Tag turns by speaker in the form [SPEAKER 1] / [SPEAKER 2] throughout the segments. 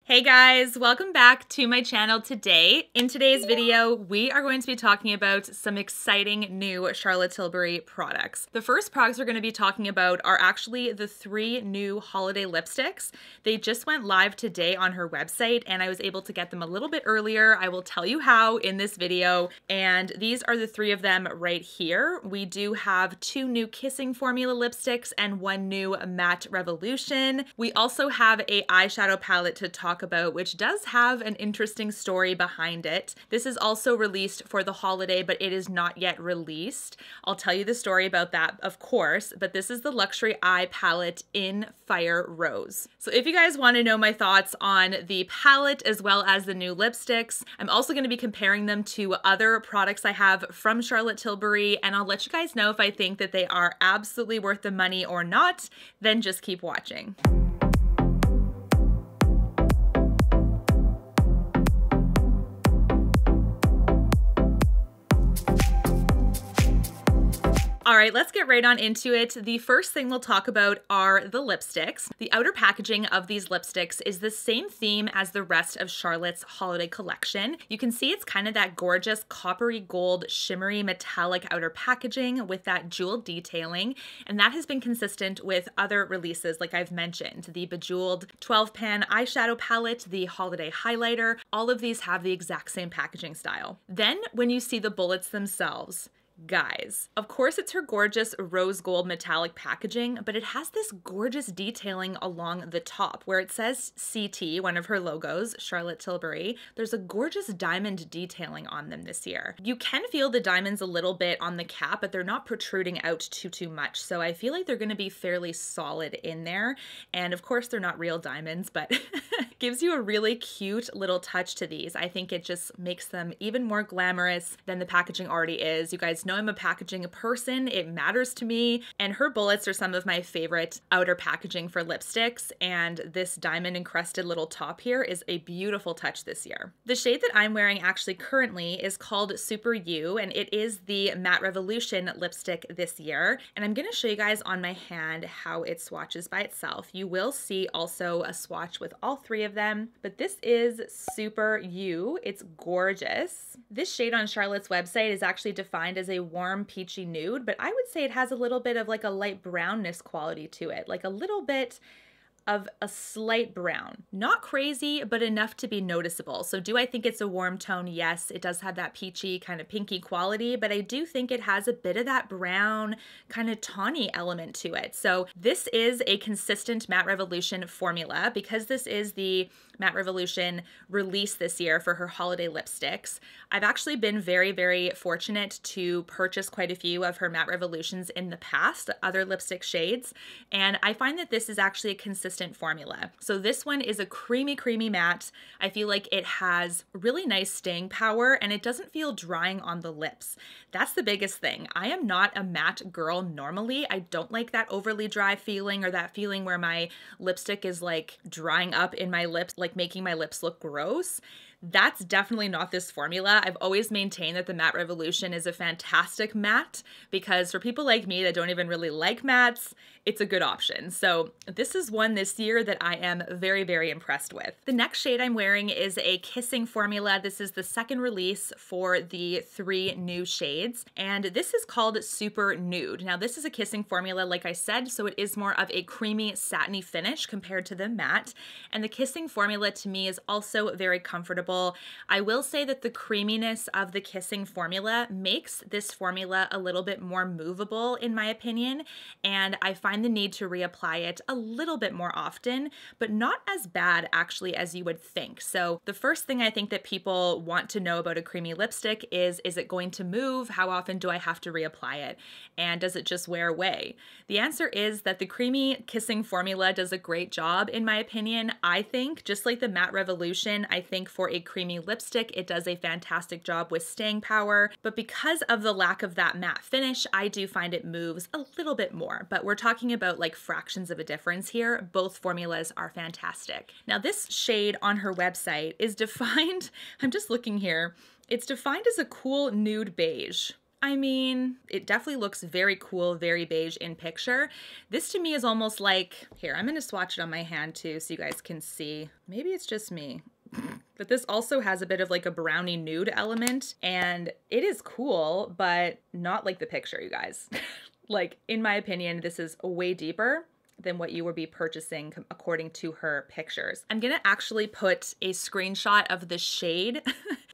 [SPEAKER 1] Hey guys, welcome back to my channel today. In today's video, we are going to be talking about some exciting new Charlotte Tilbury products. The first products we're going to be talking about are actually the 3 new holiday lipsticks. They just went live today on her website and I was able to get them a little bit earlier. I will tell you how in this video. And these are the 3 of them right here. We do have 2 new Kissing Formula lipsticks and 1 new Matte Revolution. We also have a eyeshadow palette to talk about, which does have an interesting story behind it. This is also released for the holiday, but it is not yet released. I'll tell you the story about that, of course, but this is the Luxury Eye Palette in Fire Rose. So if you guys want to know my thoughts on the palette as well as the new lipsticks, I'm also going to be comparing them to other products I have from Charlotte Tilbury, and I'll let you guys know if I think that they are absolutely worth the money or not. Then just keep watching. All right, let's get right on into it. The first thing we'll talk about are the lipsticks. The outer packaging of these lipsticks is the same theme as the rest of Charlotte's holiday collection. You can see it's kind of that gorgeous coppery gold shimmery metallic outer packaging with that jeweled detailing, and that has been consistent with other releases like I've mentioned. The Bejeweled 12-pan eyeshadow palette, the holiday highlighter, all of these have the exact same packaging style. Then when you see the bullets themselves, guys, of course it's her gorgeous rose gold metallic packaging, but it has this gorgeous detailing along the top where it says CT, one of her logos, Charlotte Tilbury. There's a gorgeous diamond detailing on them this year. You can feel the diamonds a little bit on the cap, but they're not protruding out too much. So I feel like they're going to be fairly solid in there. And of course they're not real diamonds, but gives you a really cute little touch to these. I think it just makes them even more glamorous than the packaging already is. You guys know I'm a packaging person. It matters to me. And her bullets are some of my favorite outer packaging for lipsticks. And this diamond encrusted little top here is a beautiful touch this year. The shade that I'm wearing actually currently is called Super You, and it is the Matte Revolution lipstick this year. And I'm going to show you guys on my hand how it swatches by itself. You will see also a swatch with all 3 of them, but this is Super You. It's gorgeous. This shade on Charlotte's website is actually defined as a warm peachy nude, but I would say it has a little bit of like a light brownness quality to it, like a little bit of a slight brown. Not crazy, but enough to be noticeable. So do I think it's a warm tone? Yes, it does have that peachy kind of pinky quality, but I do think it has a bit of that brown kind of tawny element to it. So this is a consistent Matte Revolution formula. Because this is the Matte Revolution release this year for her holiday lipsticks, I've actually been very fortunate to purchase quite a few of her Matte Revolutions in the past, other lipstick shades, and I find that this is actually a consistent formula. So this one is a creamy matte. I feel like it has really nice staying power and it doesn't feel drying on the lips. That's the biggest thing. I am not a matte girl normally. I don't like that overly dry feeling or that feeling where my lipstick is like drying up in my lips, like making my lips look gross. That's definitely not this formula. I've always maintained that the Matte Revolution is a fantastic matte because for people like me that don't even really like mattes, it's a good option. So this is one this year that I am very impressed with. The next shade I'm wearing is a Kissing formula. This is the second release for the 3 new shades, and this is called Super Nude. Now this is a Kissing formula, like I said, so it is more of a creamy satiny finish compared to the matte, and the Kissing formula to me is also very comfortable. I will say that the creaminess of the Kissing formula makes this formula a little bit more movable in my opinion, and I find the need to reapply it a little bit more often, but not as bad actually as you would think. So the first thing I think that people want to know about a creamy lipstick is it going to move? How often do I have to reapply it? And does it just wear away? The answer is that the creamy Kissing formula does a great job in my opinion. I think, just like the Matte Revolution, I think for a creamy lipstick, it does a fantastic job with staying power, but because of the lack of that matte finish, I do find it moves a little bit more, but we're talking about like fractions of a difference here. Both formulas are fantastic. Now this shade on her website is defined, I'm just looking here, it's defined as a cool nude beige. I mean, it definitely looks very cool, very beige in picture. This to me is almost like, here, I'm gonna swatch it on my hand too so you guys can see. Maybe it's just me. But this also has a bit of like a brownie nude element, and it is cool, but not like the picture, you guys. Like, in my opinion, this is way deeper than what you would be purchasing according to her pictures. I'm gonna actually put a screenshot of the shade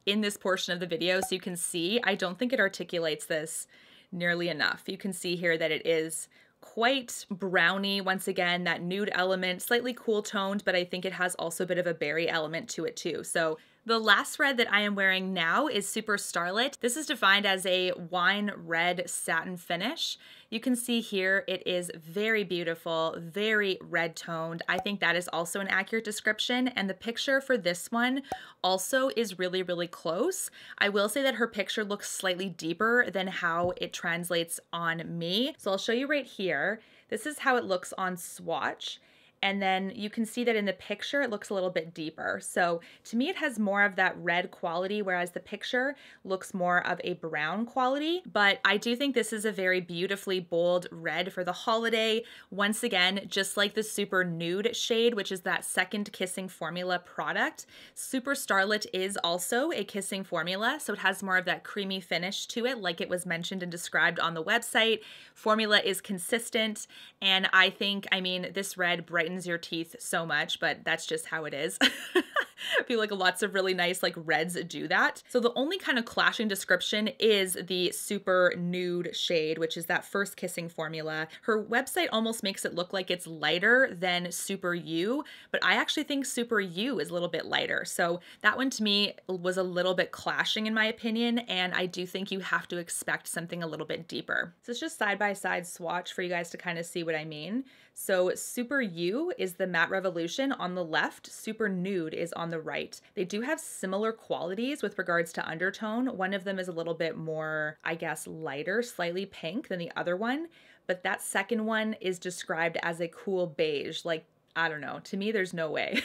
[SPEAKER 1] in this portion of the video so you can see. I don't think it articulates this nearly enough. You can see here that it is quite browny. Once again, that nude element, slightly cool toned, but I think it has also a bit of a berry element to it too. So the last red that I am wearing now is Super Starlet. This is defined as a wine red satin finish. You can see here it is very beautiful, very red toned. I think that is also an accurate description, and the picture for this one also is really, really close. I will say that her picture looks slightly deeper than how it translates on me. So I'll show you right here. This is how it looks on swatch. And then you can see that in the picture, it looks a little bit deeper. So to me, it has more of that red quality, whereas the picture looks more of a brown quality. But I do think this is a very beautifully bold red for the holiday. Once again, just like the Super Nude shade, which is that second kissing formula product, Super Starlet is also a kissing formula. So it has more of that creamy finish to it, like it was mentioned and described on the website. Formula is consistent. And I think, I mean, this red brightens your teeth so much, but that's just how it is. I feel like lots of really nice like reds do that. So the only kind of clashing description is the Super Nude shade, which is that first kissing formula. Her website almost makes it look like it's lighter than Super U, but I actually think Super U is a little bit lighter. So that one to me was a little bit clashing in my opinion, and I do think you have to expect something a little bit deeper. So it's just side-by-side swatch for you guys to kind of see what I mean. So Super U is the Matte Revolution on the left, Super Nude is on the right. They do have similar qualities with regards to undertone. One of them is a little bit more, I guess, lighter, slightly pink than the other one, but that second one is described as a cool beige. Like, I don't know, to me, there's no way.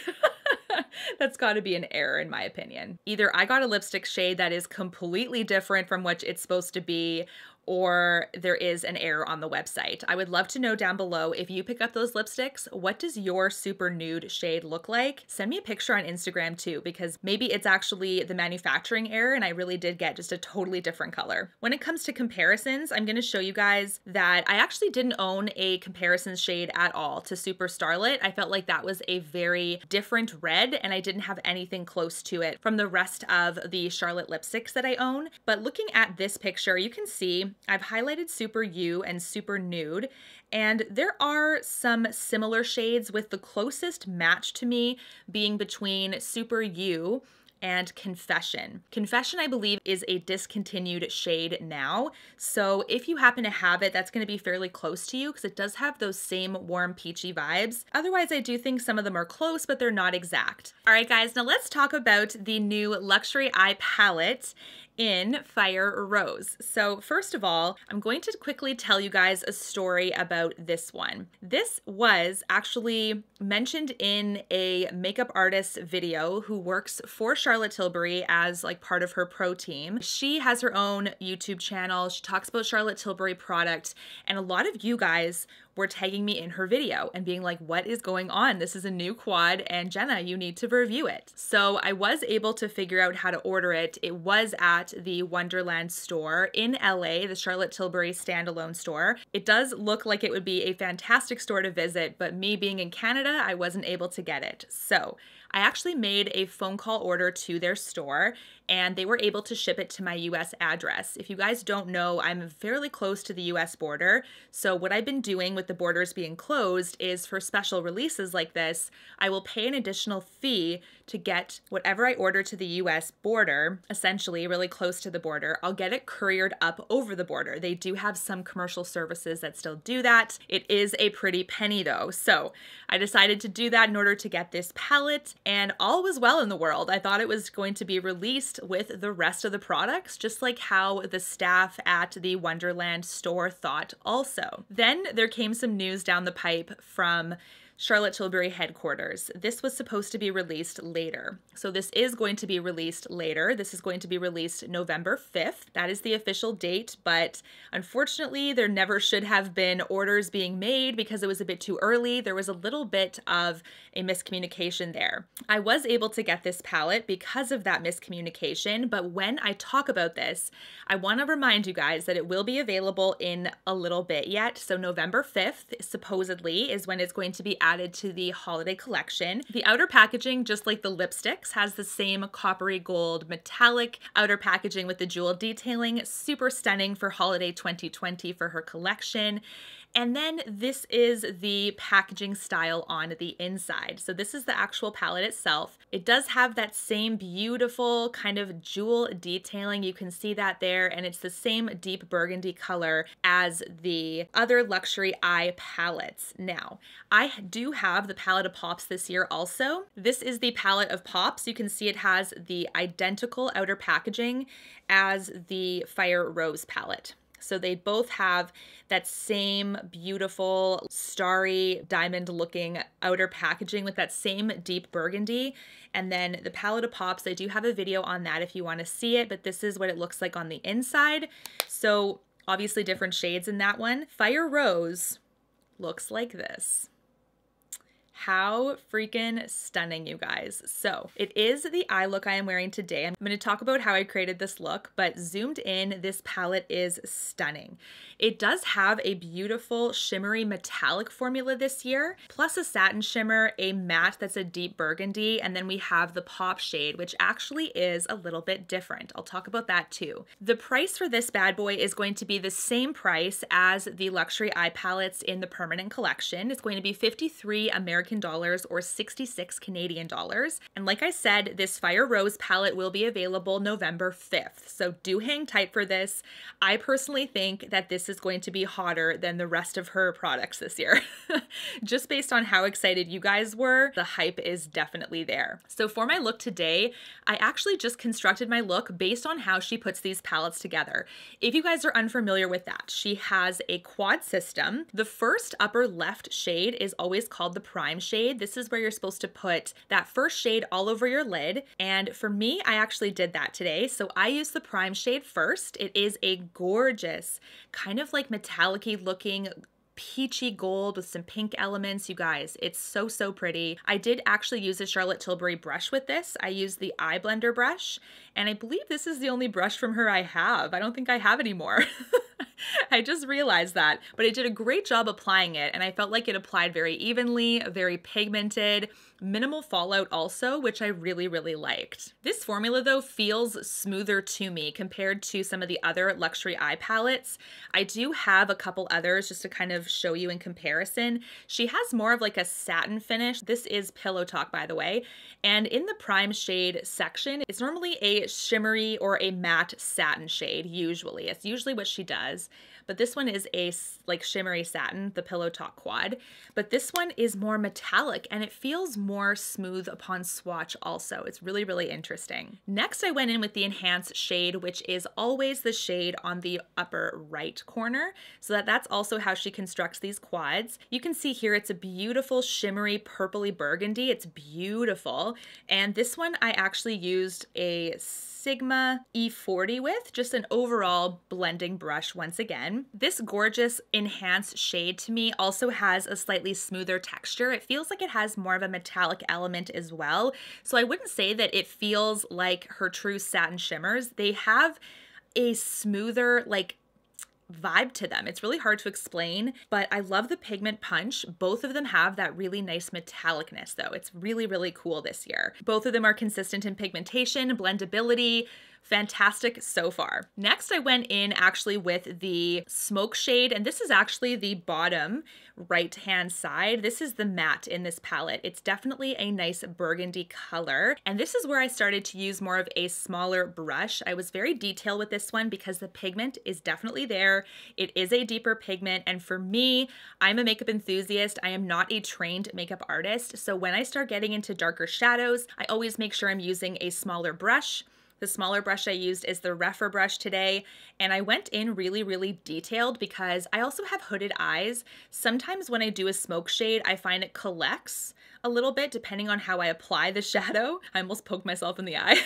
[SPEAKER 1] That's got to be an error in my opinion. Either I got a lipstick shade that is completely different from what it's supposed to be, or there is an error on the website. I would love to know down below, if you pick up those lipsticks, what does your Super Nude shade look like? Send me a picture on Instagram too, because maybe it's actually the manufacturing error and I really did get just a totally different color. When it comes to comparisons, I'm gonna show you guys that I actually didn't own a comparison shade at all to Super Starlet. I felt like that was a very different red and I didn't have anything close to it from the rest of the Charlotte lipsticks that I own. But looking at this picture, you can see I've highlighted Super U and Super Nude, and there are some similar shades, with the closest match to me being between Super U and Confession. Confession, I believe, is a discontinued shade now. So if you happen to have it, that's gonna be fairly close to you because it does have those same warm peachy vibes. Otherwise, I do think some of them are close, but they're not exact. All right, guys, now let's talk about the new Luxury Eye Palette in Fire Rose. So first of all, I'm going to quickly tell you guys a story about this one. This was actually mentioned in a makeup artist video who works for Charlotte Tilbury as like part of her pro team. She has her own YouTube channel. She talks about Charlotte Tilbury product, and a lot of you guys were tagging me in her video and being like, what is going on? This is a new quad and Jena, you need to review it. So I was able to figure out how to order it. It was at the Wonderland store in LA, the Charlotte Tilbury standalone store. It does look like it would be a fantastic store to visit, but me being in Canada, I wasn't able to get it. So I actually made a phone call order to their store and they were able to ship it to my US address. If you guys don't know, I'm fairly close to the US border. So what I've been doing with the borders being closed is for special releases like this, I will pay an additional fee to get whatever I order to the US border, essentially really close to the border. I'll get it couriered up over the border. They do have some commercial services that still do that. It is a pretty penny though. So I decided to do that in order to get this palette, and all was well in the world. I thought it was going to be released with the rest of the products, just like how the staff at the Wonderland store thought also. Then there came some news down the pipe from Charlotte Tilbury headquarters. This was supposed to be released later. So this is going to be released later. This is going to be released November 5th. That is the official date, but unfortunately there never should have been orders being made because it was a bit too early. There was a little bit of a miscommunication there. I was able to get this palette because of that miscommunication, but when I talk about this, I want to remind you guys that it will be available in a little bit yet. So November 5th supposedly is when it's going to be added to the holiday collection. The outer packaging, just like the lipsticks, has the same coppery gold metallic outer packaging with the jewel detailing. Super stunning for holiday 2020 for her collection. And then this is the packaging style on the inside. So this is the actual palette itself. It does have that same beautiful kind of jewel detailing. You can see that there, and it's the same deep burgundy color as the other luxury eye palettes. Now, I do have the palette of Pops this year also. This is the palette of Pops. You can see it has the identical outer packaging as the Fire Rose palette. So they both have that same beautiful starry diamond looking outer packaging with that same deep burgundy. And then the palette of Pops, I do have a video on that if you want to see it, but this is what it looks like on the inside. So obviously different shades in that one. Fire Rose looks like this. How freaking stunning, you guys. So it is the eye look I am wearing today. I'm going to talk about how I created this look, but zoomed in, this palette is stunning. It does have a beautiful shimmery metallic formula this year, plus a satin shimmer, a matte that's a deep burgundy, and then we have the pop shade, which actually is a little bit different. I'll talk about that too. The price for this bad boy is going to be the same price as the luxury eye palettes in the permanent collection. It's going to be 53 American dollars or 66 Canadian dollars. And like I said, this Fire Rose palette will be available November 5th. So do hang tight for this. I personally think that this is going to be hotter than the rest of her products this year. Just based on how excited you guys were, the hype is definitely there. So for my look today, I actually just constructed my look based on how she puts these palettes together. If you guys are unfamiliar with that, she has a quad system. The first upper left shade is always called the prime shade. This is where you're supposed to put that first shade all over your lid. And for me, I actually did that today. So I used the prime shade first. It is a gorgeous, kind of like metallic-y looking peachy gold with some pink elements. You guys, it's so, so pretty. I did actually use a Charlotte Tilbury brush with this. I used the eye blender brush, and I believe this is the only brush from her I have. I don't think I have any more. I just realized that, but it did a great job applying it, and I felt like it applied very evenly, very pigmented, minimal fallout also, which I really, really liked. This formula though feels smoother to me compared to some of the other luxury eye palettes. I do have a couple others just to kind of show you in comparison. She has more of like a satin finish. This is Pillow Talk, by the way. And in the prime shade section, it's normally a shimmery or a matte satin shade, usually. It's usually what she does. But this one is a like shimmery satin, the Pillow Talk quad. But this one is more metallic and it feels more smooth upon swatch also. It's really, really interesting. Next, I went in with the Enhance shade, which is always the shade on the upper right corner. So that's also how she constructs these quads. You can see here, it's a beautiful shimmery purpley burgundy. It's beautiful. And this one I actually used a Sigma E40 with, just an overall blending brush once again. This gorgeous Enhance shade to me also has a slightly smoother texture. It feels like it has more of a metallic element as well. So I wouldn't say that it feels like her true satin shimmers. They have a smoother, like, vibe to them. It's really hard to explain, but I love the pigment punch. Both of them have that really nice metallicness though. It's really, really cool this year. Both of them are consistent in pigmentation, blendability, fantastic so far. Next, I went in actually with the Smoke shade, and this is actually the bottom right-hand side. This is the matte in this palette. It's definitely a nice burgundy color, and this is where I started to use more of a smaller brush. I was very detailed with this one because the pigment is definitely there. It is a deeper pigment, and for me, I'm a makeup enthusiast. I am not a trained makeup artist, so when I start getting into darker shadows, I always make sure I'm using a smaller brush. The smaller brush I used is the Refer brush today, and I went in really, really detailed because I also have hooded eyes. Sometimes when I do a smoke shade, I find it collects a little bit depending on how I apply the shadow. I almost poked myself in the eye.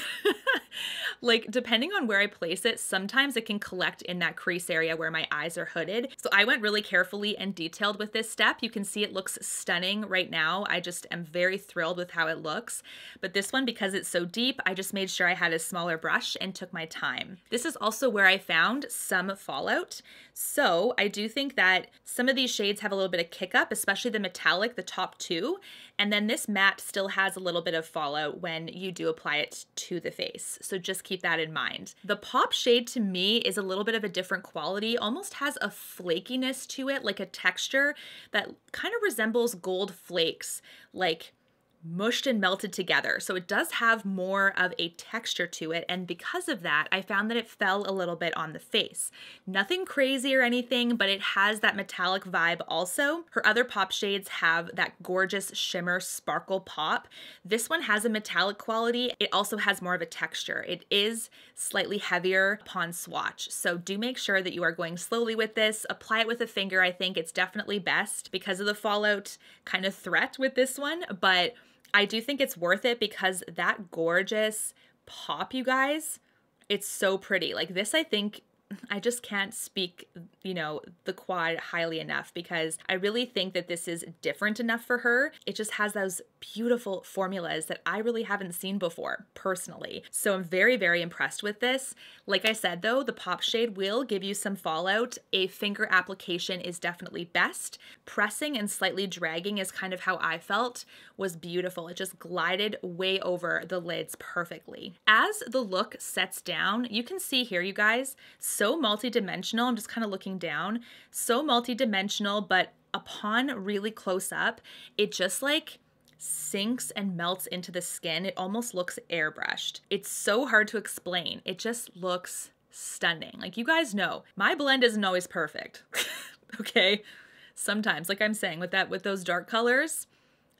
[SPEAKER 1] Like, depending on where I place it, sometimes it can collect in that crease area where my eyes are hooded. So I went really carefully and detailed with this step. You can see it looks stunning right now. I just am very thrilled with how it looks. But this one, because it's so deep, I just made sure I had a smaller brush and took my time. This is also where I found some fallout. So I do think that some of these shades have a little bit of kick up, especially the metallic, the top two. And then this matte still has a little bit of fallout when you do apply it to the face. So just keep that in mind. The pop shade to me is a little bit of a different quality, almost has a flakiness to it, like a texture that kind of resembles gold flakes, like mushed and melted together. So it does have more of a texture to it, and because of that, I found that it fell a little bit on the face. Nothing crazy or anything, but it has that metallic vibe also. Her other pop shades have that gorgeous shimmer sparkle pop. This one has a metallic quality. It also has more of a texture. It is slightly heavier upon swatch, so do make sure that you are going slowly with this. Apply it with a finger. I think it's definitely best because of the fallout kind of threat with this one, but I do think it's worth it because that gorgeous pop, you guys, it's so pretty. Like this, I think, I just can't speak, the quad highly enough because I really think that this is different enough for her. It just has those beautiful formulas that I really haven't seen before, personally. So I'm very, very impressed with this. Like I said, though, the pop shade will give you some fallout. A finger application is definitely best. Pressing and slightly dragging is kind of how I felt, was beautiful. It just glided way over the lids perfectly. As the look sets down, you can see here, you guys, so multi-dimensional. I'm just kind of looking down. So multi-dimensional, but upon really close up, it just like sinks and melts into the skin. It almost looks airbrushed. It's so hard to explain. It just looks stunning. Like, you guys know, my blend isn't always perfect. Okay? Sometimes, like I'm saying, with those dark colors,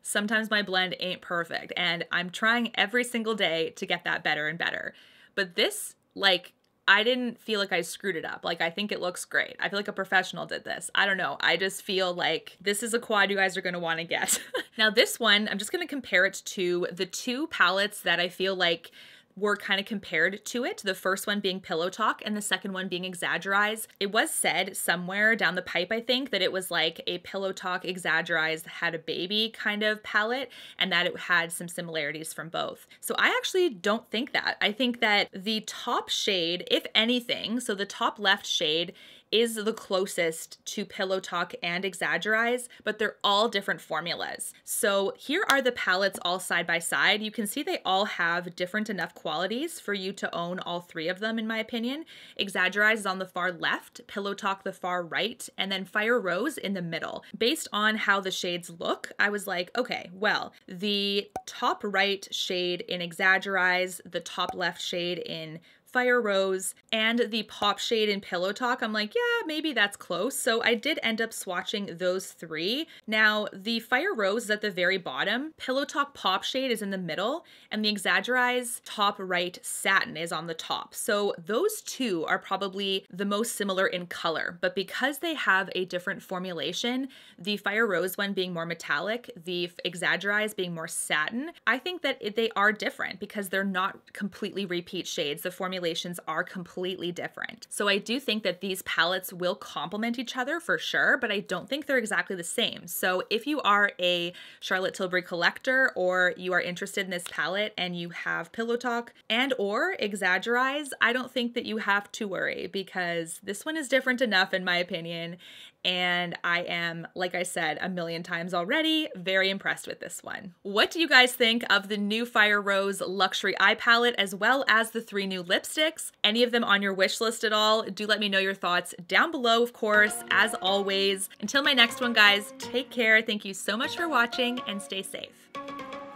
[SPEAKER 1] sometimes my blend ain't perfect, and I'm trying every single day to get that better and better. But this, like, I didn't feel like I screwed it up. Like, I think it looks great. I feel like a professional did this. I don't know. I just feel like this is a quad you guys are going to want to get. Now this one, I'm just going to compare it to the two palettes that I feel like were kind of compared to it. The first one being Pillow Talk and the second one being Exaggerize. It was said somewhere down the pipe, I think, that it was like a Pillow Talk Exaggerize had a baby kind of palette and that it had some similarities from both. So I actually don't think that. I think that the top shade, if anything, so the top left shade is the closest to Pillow Talk and Exaggerize, but they're all different formulas. So here are the palettes all side by side. You can see they all have different enough qualities for you to own all three of them, in my opinion. Exaggerize is on the far left, Pillow Talk the far right, and then Fire Rose in the middle. Based on how the shades look, I was like, okay, well, the top right shade in Exaggerize, the top left shade in Fire Rose, and the pop shade in Pillow Talk, I'm like, yeah, maybe that's close. So I did end up swatching those three. Now, the Fire Rose is at the very bottom, Pillow Talk pop shade is in the middle, and the Exaggerize top right satin is on the top. So those two are probably the most similar in color, but because they have a different formulation, the Fire Rose one being more metallic, the Exaggerize being more satin, I think that they are different because they're not completely repeat shades. The formulations are completely different. So I do think that these palettes will complement each other for sure, but I don't think they're exactly the same. So if you are a Charlotte Tilbury collector or you are interested in this palette and you have Pillow Talk and or Exaggerize, I don't think that you have to worry because this one is different enough in my opinion. And I am, like I said a million times already, very impressed with this one. What do you guys think of the new Fire Rose Luxury Eye Palette as well as the 3 new lipsticks? Any of them on your wish list at all? Do let me know your thoughts down below, of course, as always. Until my next one, guys, take care. Thank you so much for watching and stay safe.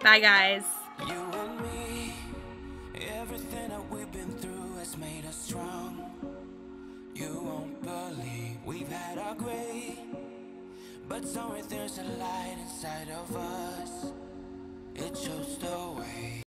[SPEAKER 1] Bye, guys.
[SPEAKER 2] You and me, everything that we've been through has made us strong. You won't believe we've had our gray, but somewhere there's a light inside of us. It shows the way.